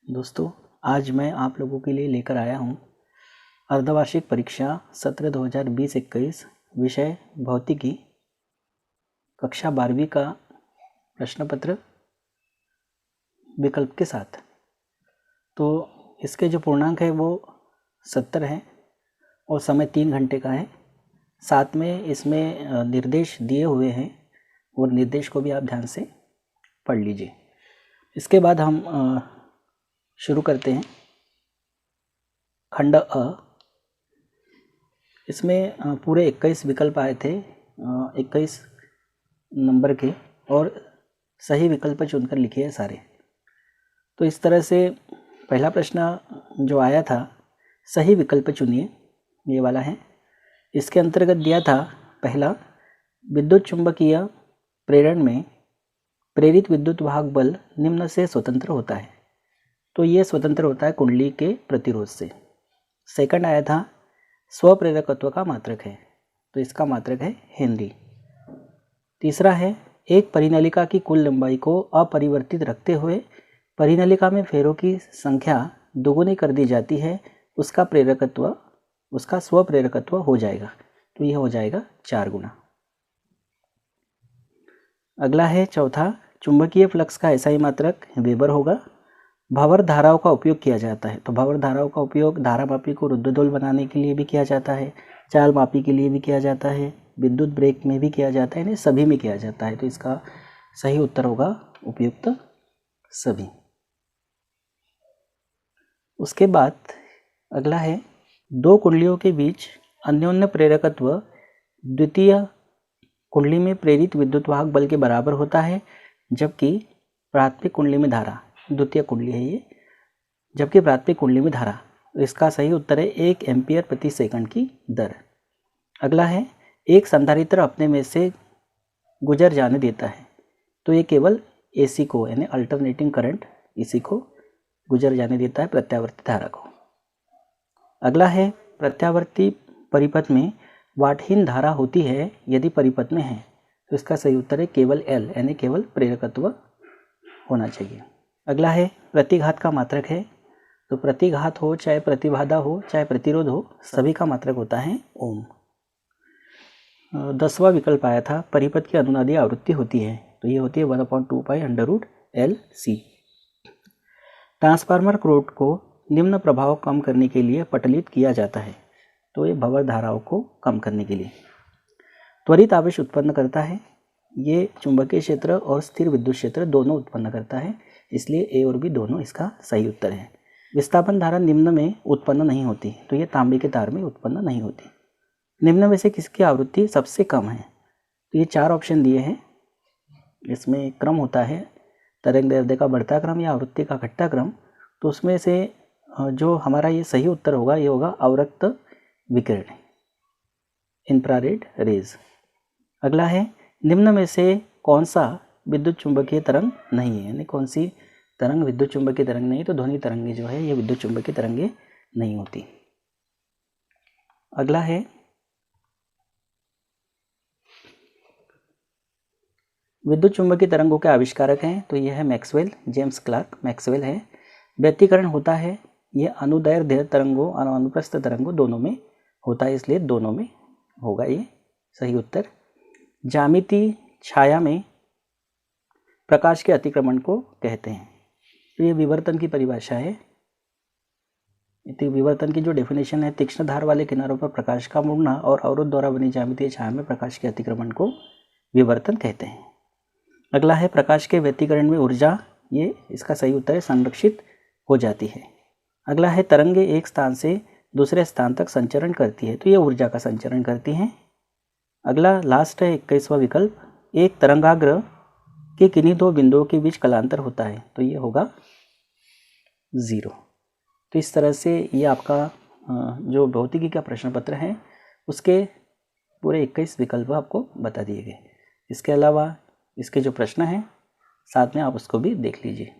दोस्तों, आज मैं आप लोगों के लिए लेकर आया हूँ अर्धवार्षिक परीक्षा सत्र 2020-21 विषय भौतिकी कक्षा 12वीं का प्रश्न पत्र विकल्प के साथ। तो इसके जो पूर्णांक है वो 70 है और समय 3 घंटे का है। साथ में इसमें निर्देश दिए हुए हैं और निर्देश को भी आप ध्यान से पढ़ लीजिए। इसके बाद हम शुरू करते हैं। खंड अ, इसमें पूरे 21 विकल्प आए थे, 21 नंबर के, और सही विकल्प चुनकर लिखिए सारे। तो इस तरह से पहला प्रश्न जो आया था, सही विकल्प चुनिए, ये वाला है। इसके अंतर्गत दिया था पहला, विद्युत चुंबकीय प्रेरण में प्रेरित विद्युत वाहक बल निम्न से स्वतंत्र होता है। तो ये स्वतंत्र होता है कुंडली के प्रतिरोध से। सेकंड आया था, स्वप्रेरकत्व का मात्रक है, तो इसका मात्रक है हेनरी। तीसरा है, एक परिनलिका की कुल लंबाई को अपरिवर्तित रखते हुए परिनलिका में फेरों की संख्या दोगुनी कर दी जाती है, उसका स्वप्रेरकत्व हो जाएगा, तो यह हो जाएगा 4 गुना। अगला है चौथा, चुंबकीय फ्लक्स का एसआई मात्रक वेबर होगा। भंवर धाराओं का उपयोग किया जाता है, तो भंवर धाराओं का उपयोग धारा मापी को रुद्धोल बनाने के लिए भी किया जाता है, चाल मापी के लिए भी किया जाता है, विद्युत ब्रेक में भी किया जाता है, सभी में किया जाता है। तो इसका सही उत्तर होगा उपयुक्त सभी। उसके बाद अगला है, दो कुंडलियों के बीच अन्योन्य प्रेरकत्व द्वितीय कुंडली में प्रेरित विद्युत वाहक बल के बराबर होता है, जबकि प्राथमिक कुंडली में धारा, द्वितीय कुंडली है ये, जबकि प्राथमिक कुंडली में धारा। इसका सही उत्तर है 1 एम्पियर प्रति सेकंड की दर। अगला है, एक संधारित्र अपने में से गुजर जाने देता है, तो ये केवल एसी को, यानी अल्टरनेटिंग करंट, इसी को गुजर जाने देता है, प्रत्यावर्ती धारा को। अगला है, प्रत्यावर्ती परिपथ में वाटहीन धारा होती है यदि परिपथ में है, तो इसका सही उत्तर है केवल एल, यानी केवल प्रेरकत्व होना चाहिए। अगला है, प्रतिघात का मात्रक है, तो प्रतिघात हो चाहे प्रतिबाधा हो चाहे प्रतिरोध हो, सभी का मात्रक होता है ओम। 10वां विकल्प आया था, परिपथ की अनुनादी आवृत्ति होती है, तो ये होती है 1/2 पाई √LC। ट्रांसफार्मर क्रोड को निम्न प्रभाव कम करने के लिए पटलित किया जाता है, तो ये भंवर धाराओं को कम करने के लिए। त्वरित आवेश उत्पन्न करता है, ये चुंबकीय क्षेत्र और स्थिर विद्युत क्षेत्र दोनों उत्पन्न करता है, इसलिए ए और बी दोनों इसका सही उत्तर है। विस्थापन धारा निम्न में उत्पन्न नहीं होती, तो ये तांबे के तार में उत्पन्न नहीं होती। निम्न में से किसकी आवृत्ति सबसे कम है, तो ये 4 ऑप्शन दिए हैं। इसमें क्रम होता है तरंग दैर्ध्य का बढ़ता क्रम या आवृत्ति का घटता क्रम, तो उसमें से जो हमारा ये सही उत्तर होगा, ये होगा अवरक्त विकिरण, इंफ्रारेड रेज। अगला है, निम्न में से कौन सा विद्युत चुंबकीय तरंग नहीं है, यानी कौन सी तरंग विद्युत चुंबकीय तरंग नहीं, तो ध्वनि तरंगे जो है ये विद्युत चुंबकीय तरंगे नहीं होती। अगला है, विद्युत चुंबकीय तरंगों के आविष्कारक हैं, तो यह है मैक्सवेल, जेम्स क्लार्क मैक्सवेल है। व्यतिकरण होता है, यह अनुदैर्ध्य तरंगों और अनुप्रस्थ तरंगों दोनों में होता है, इसलिए दोनों में होगा ये सही उत्तर। ज्यामिति छाया में प्रकाश के अतिक्रमण को कहते हैं, तो ये विवर्तन की परिभाषा है। विवर्तन की जो डेफिनेशन है, तीक्ष्ण धार वाले किनारों पर प्रकाश का मुड़ना और अवरोध द्वारा बनी ज्यामितीय छाया में प्रकाश के अतिक्रमण को विवर्तन कहते हैं। अगला है, प्रकाश के व्यतिकरण में ऊर्जा, ये इसका सही उत्तर है संरक्षित हो जाती है। अगला है, तरंगे एक स्थान से दूसरे स्थान तक संचरण करती है, तो ये ऊर्जा का संचरण करती हैं। अगला लास्ट है 21वां विकल्प, एक तरंगाग्र के किन्हीं 2 बिंदुओं के बीच कलांतर होता है, तो ये होगा 0। तो इस तरह से ये आपका जो भौतिकी का प्रश्न पत्र है, उसके पूरे 21 विकल्प आपको बता दिए गए। इसके अलावा इसके जो प्रश्न हैं साथ में आप उसको भी देख लीजिए।